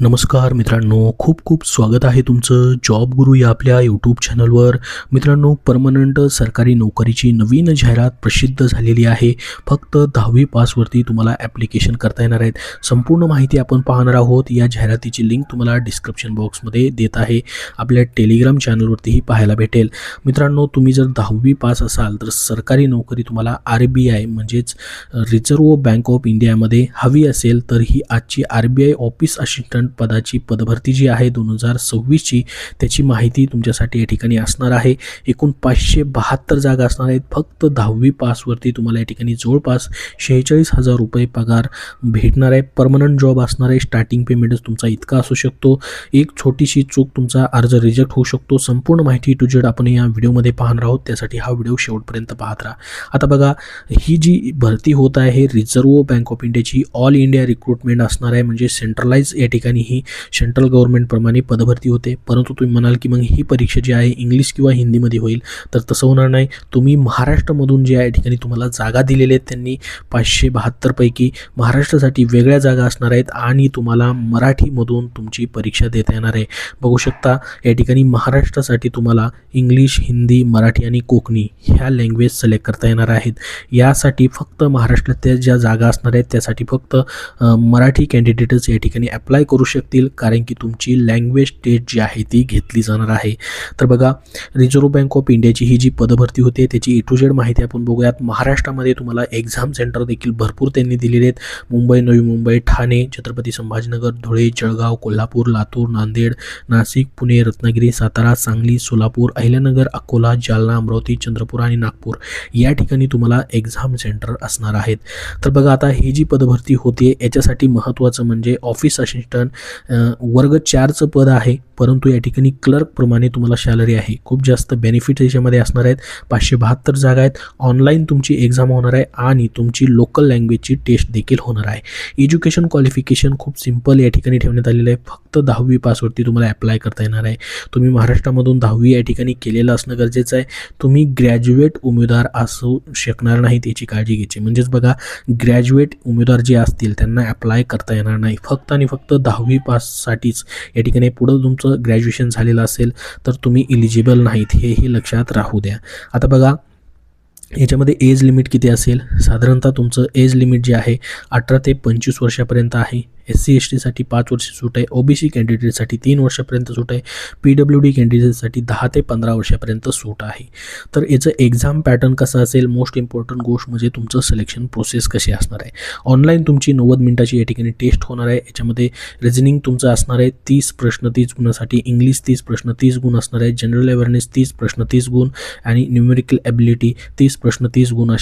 नमस्कार मित्रांनो, खूप खूप स्वागत आहे तुमचं जॉब गुरु या आपल्या यूट्यूब चॅनलवर. मित्रांनो, परमनंट सरकारी नोकरीची नवीन जाहिरात प्रसिद्ध झालेली आहे. फक्त 10वी पासवरती तुम्हाला ॲप्लिकेशन करता येणार आहेत. संपूर्ण माहिती आपण पाहणार आहोत. या जाहिरातीची लिंक तुम्हाला डिस्क्रिप्शन बॉक्समध्ये देत आहे. आपल्या टेलिग्राम चॅनलवरतीही पाहायला भेटेल. मित्रांनो, तुम्ही जर 10वी पास असाल तर सरकारी नोकरी तुम्हाला RBI म्हणजेच रिझर्व्ह बँक ऑफ इंडियामध्ये हवी असेल तर ही आजची RBI ऑफिस असिस्टंट पदाची पदभरती जी आहे 2026ची त्याची माहिती तुमच्यासाठी या ठिकाणी असणार आहे. एकूण 572 जागा असणार आहेत. फक्त 10वी पासवरती तुम्हाला या ठिकाणी जवळपास 46,000 रुपये पगार भेटणार आहे. परमनंट जॉब असणार आहे. स्टार्टिंग पेमेंटच तुमचा इतका असू शकतो. एक छोटीशी चूक तुमचा अर्ज रिजेक्ट होऊ शकतो. संपूर्ण माहिती टू जेड आपण या व्हिडिओमध्ये पाहणार आहोत. त्यासाठी हा व्हिडिओ शेवटपर्यंत पाहत राहा. आता बघा, ही जी भरती होत आहे रिझर्व्ह बँक ऑफ इंडियाची ऑल इंडिया रिक्रुटमेंट असणार आहे. म्हणजे सेंट्रलाइज या ठिकाणी ही सेंट्रल गव्हर्नमेंटप्रमाणे पदभरती होते. परंतु तुम्ही म्हणाल की मग ही परीक्षा जी आहे इंग्लिश किंवा हिंदीमध्ये होईल, तर तसं होणार नाही. तुम्ही महाराष्ट्रामधून जे या ठिकाणी तुम्हाला जागा दिलेल्या आहेत त्यांनी 572 पैकी महाराष्ट्रासाठी वेगळ्या जागा असणार आहेत आणि तुम्हाला मराठीमधून तुमची परीक्षा देता येणार आहे. बघू शकता या ठिकाणी महाराष्ट्रासाठी तुम्हाला इंग्लिश, हिंदी, मराठी आणि कोकणी ह्या लँग्वेज सिलेक्ट करता येणार आहेत. यासाठी फक्त महाराष्ट्रातल्या ज्या जागा असणार आहेत त्यासाठी फक्त मराठी कॅन्डिडेटच या ठिकाणी अप्लाय करू शकतील, कारण की तुमची लँग्वेज टेस्ट जी आहे ती घेतली जाणार आहे. तर बघा, रिझर्व्ह बँक ऑफ इंडियाची ही जी पदभरती होते त्याची A to Z माहिती आपण बघूयात. महाराष्ट्रामध्ये तुम्हाला एक्झाम सेंटर देखील भरपूर त्यांनी दिलेले आहेत. मुंबई, नवी मुंबई, ठाणे, छत्रपती संभाजीनगर, धुळे, जळगाव, कोल्हापूर, लातूर, नांदेड, नाशिक, पुणे, रत्नागिरी, सातारा, सांगली, सोलापूर, अहिल्यानगर, अकोला, जालना, अमरावती, चंद्रपूर आणि नागपूर या ठिकाणी तुम्हाला एक्झाम सेंटर असणार आहेत. तर बघा, आता ही जी पदभरती होते याच्यासाठी महत्त्वाचं म्हणजे ऑफिस असिस्टंट वर्ग 4चं पद आहे. परंतु या ठिकाणी क्लर्कप्रमाणे तुम्हाला सॅलरी आहे. खूप जास्त बेनिफिट याच्यामध्ये असणार आहेत. 572 जागा आहेत. ऑनलाईन तुमची एक्झाम होणार आहे आणि तुमची लोकल लँग्वेजची टेस्ट देखील होणार आहे. एज्युकेशन क्वालिफिकेशन खूप सिंपल या ठिकाणी ठेवण्यात आलेलं आहे. फक्त 10वी पासवरती तुम्हाला अप्लाय करता येणार आहे. तुम्ही महाराष्ट्रामधून 10वी या ठिकाणी केलेलं असणं गरजेचं आहे. तुम्ही ग्रॅज्युएट उमेदवार असू शकणार नाही, त्याची काळजी घ्यायची. म्हणजेच बघा, ग्रॅज्युएट उमेदवार जे असतील त्यांना अप्लाय करता येणार नाही. फक्त आणि फक्त 10वी पाससाठीच या ठिकाणी. पुढं तुमचं ग्रॅज्युएशन झालेलं असेल तर तुम्ही इलिजिबल नाहीत, हेही लक्षात राहू द्या. आता बघा, याच्यामध्ये एज लिमिट किती असेल? साधारणतः तुमचं एज लिमिट जे आहे 18 ते 25 वर्षापर्यंत आहे. SC STसाठी 5 वर्ष सूट आहे. OBC कॅन्डिडेटसाठी 3 वर्षापर्यंत सूट आहे. PWD कॅन्डिडेटसाठी 10 ते 15 वर्षापर्यंत सूट आहे. तर याचं एक्झाम पॅटर्न कसं असेल? मोस्ट इम्पॉर्टंट गोष्ट म्हणजे तुमचं सिलेक्शन प्रोसेस कशी असणार आहे. ऑनलाईन तुमची 90 मिनिटाची या ठिकाणी टेस्ट होणार आहे. याच्यामध्ये रिझनिंग तुमचं असणार आहे 30 प्रश्न 30 गुणासाठी, इंग्लिश 30 प्रश्न 30 गुण असणार आहे, जनरल अवेअरनेस 30 प्रश्न 30 गुण आणि न्यूमेरिकल ॲबिलिटी 30 प्रश्न 30 गुण.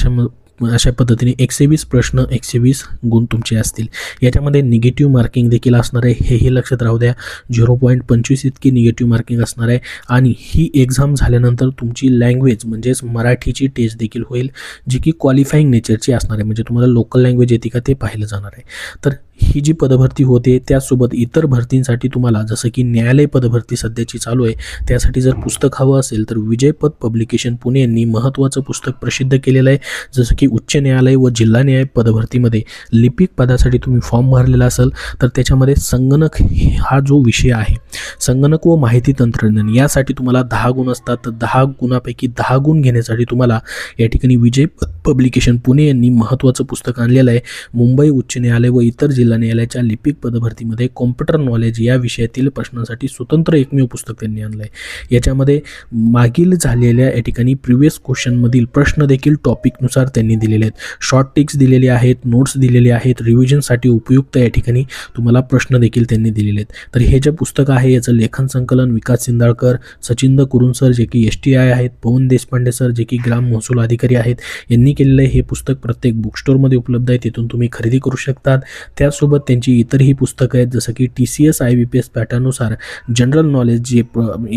अशा पद्धतीने 120 प्रश्न 120 गुण तुमचे असतील. याच्यामध्ये निगेटिव्ह मार्किंग देखील असणार आहे, हेही लक्षात राहू द्या. 0.25 इतकी निगेटिव्ह मार्किंग असणार आहे. आणि ही एक्झाम झाल्यानंतर तुमची लँग्वेज म्हणजेच मराठीची टेस्ट देखील होईल, जी की क्वालिफाईंग नेचरची असणार आहे. म्हणजे तुम्हाला लोकल लँग्वेज येते का ते पाहिलं जाणार आहे. तर ही जी पदभरती होते त्यासोबत इतर भरतींसाठी तुम्हाला, जसं की न्यायालय पदभरती सध्याची चालू आहे, त्यासाठी जर पुस्तक हवं असेल तर विजयपथ पब्लिकेशन पुणे यांनी महत्त्वाचं पुस्तक प्रसिद्ध केलेलं आहे. जसं की उच्च न्यायालय व जिल्हा न्याय पदभरतीमध्ये लिपिक पदासाठी तुम्ही फॉर्म भरलेला असेल तर त्याच्यामध्ये संगणक हा जो विषय आहे, संगणक व माहिती तंत्रज्ञान, यासाठी तुम्हाला 10 गुण असतात. तर 10 गुणापैकी 10 गुण घेण्यासाठी तुम्हाला या ठिकाणी विजयपथ पब्लिकेशन पुणे यांनी महत्त्वाचं पुस्तक आणलेलं आहे. मुंबई उच्च न्यायालय व इतर जिल्हा न्यायालयाच्या लिपिक पदभरतीमध्ये कॉम्प्युटर नॉलेज या विषयातील प्रश्नांसाठी स्वतंत्र एकमेव पुस्तक त्यांनी आणलं आहे. याच्यामध्ये मागील झालेल्या या ठिकाणी प्रिव्हियस क्वेश्चनमधील प्रश्न देखील टॉपिकनुसार त्यांनी दिलेले आहेत. शॉर्ट टिक्स दिलेले आहेत, नोट्स दिलेले आहेत, रिव्हिजनसाठी उपयुक्त या ठिकाणी तुम्हाला प्रश्न देखील त्यांनी दिलेले आहेत. तर हे जे पुस्तक आहे याचं लेखन संकलन विकास सिंधाळकर, सचिंद कुरुन सर जे की STI आहेत, पवन देशपांडे सर जे की ग्राम महसूल अधिकारी आहेत, यांनी केलेलं आहे. हे पुस्तक प्रत्येक बुक स्टोअरमध्ये उपलब्ध आहे, तिथून तुम्ही खरेदी करू शकतात. त्यासोबत त्यांची इतरही पुस्तकं आहेत, जसं की TCS IBPS पॅटर्ननुसार जनरल नॉलेज जे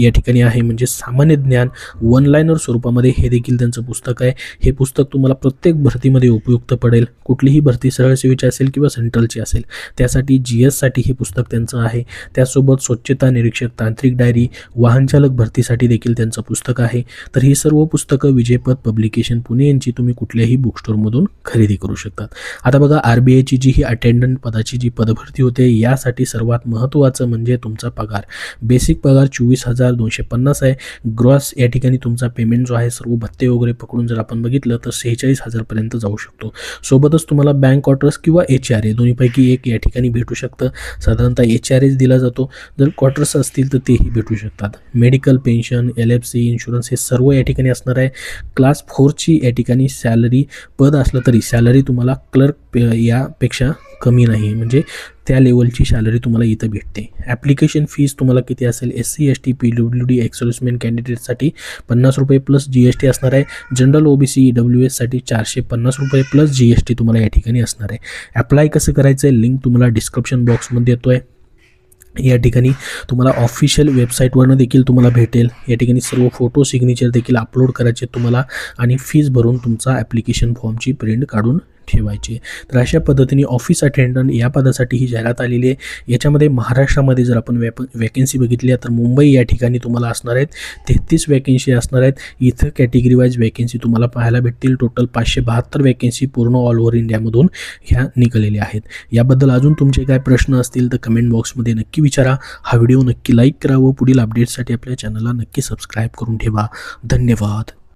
या ठिकाणी आहे म्हणजे सामान्य ज्ञान 1 लाइनर स्वरूपामध्ये, हे देखील त्यांचं पुस्तक आहे. हे पुस्तक तुम्हाला प्रत्येक भरतीमध्ये उपयुक्त पडेल. कुठलीही भरती सरळ सेवेची असेल किंवा सेंट्रलची असेल त्यासाठी GS साठी हे पुस्तक त्यांचं आहे. त्यासोबत स्वच्छता निरीक्षक तांत्रिक डायरी, वाहनचालक भरतीसाठी देखील त्यांचं पुस्तक आहे. तर ही सर्व पुस्तकं विजयपथ पब्लिकेशन पुणे यांची तुम्ही कुठल्याही बुक स्टोअरमधून खरेदी करू शकतात. आता बघा, RBIची जी ही अटेंडंट पदाची जी पदभरती होते यासाठी सर्वात महत्त्वाचं म्हणजे तुमचा पगार. बेसिक पगार 24,250 आहे. ग्रॉस या ठिकाणी तुमचा पेमेंट जो आहे सर्व भत्ते वगैरे पकडून जर आपण बघितलं तर 46,000 पर्यंत जाऊ शकतो. सोबतच तुम्हाला बँक क्वार्टर्स किंवा HRA दोन्हीपैकी एक या ठिकाणी भेटू शकतं. साधारणतः HRAच दिला जातो. जर क्वार्टर्स असतील तर तेही भेटू शकतात. मेडिकल, पेन्शन, LFC, इन्शुरन्स हे सर्व या ठिकाणी असणार आहे. क्लास 4ची या ठिकाणी सॅलरी पद असलं तरी सॅलरी तुम्हाला क्लर्क यापेक्षा कमी नाही, म्हणजे त्या लेवलची सॅलरी तुम्हाला इथं भेटते. ॲप्लिकेशन फीस तुम्हाला किती असेल? SC, ST, PWD, एक्स-सर्व्हिसमॅन कॅन्डिडेटसाठी ₹50 प्लस GST असणार आहे. जनरल OBC, EWSसाठी ₹450 प्लस GST तुम्हाला या ठिकाणी असणार आहे. ॲप्लाय कसं करायचं आहे लिंक तुम्हाला डिस्क्रिप्शन बॉक्समध्ये येतो आहे. या ठिकाणी तुम्हाला ऑफिशियल वेबसाईटवरनं देखील तुम्हाला भेटेल. या ठिकाणी सर्व फोटो सिग्नेचर देखील अपलोड करायचे तुम्हाला आणि फीस भरून तुमचा ॲप्लिकेशन फॉर्मची प्रिंट काढून ठेवायची. तर अशा पद्धतीने ऑफिस अटेंडंट या पदासाठी ही जाहिरात आलेली आहे. याच्यामध्ये महाराष्ट्रामध्ये जर आपण वॅकन्सी बघितली तर मुंबई या ठिकाणी तुम्हाला असणार आहेत 33 वॅकन्सी असणार आहेत. इथं कॅटेगरी वाईज वॅकन्सी तुम्हाला पाहायला भेटतील. टोटल 572 वॅकन्सी पूर्ण ऑल ओव्हर इंडियामधून ह्या निघालेल्या आहेत. याबद्दल अजून तुमचे काय प्रश्न असतील तर कमेंट बॉक्समध्ये नक्की विचारा. हा व्हिडिओ नक्की लाईक करा व पुढील अपडेट्ससाठी आपल्या चॅनलला नक्की सबस्क्राईब करून ठेवा. धन्यवाद.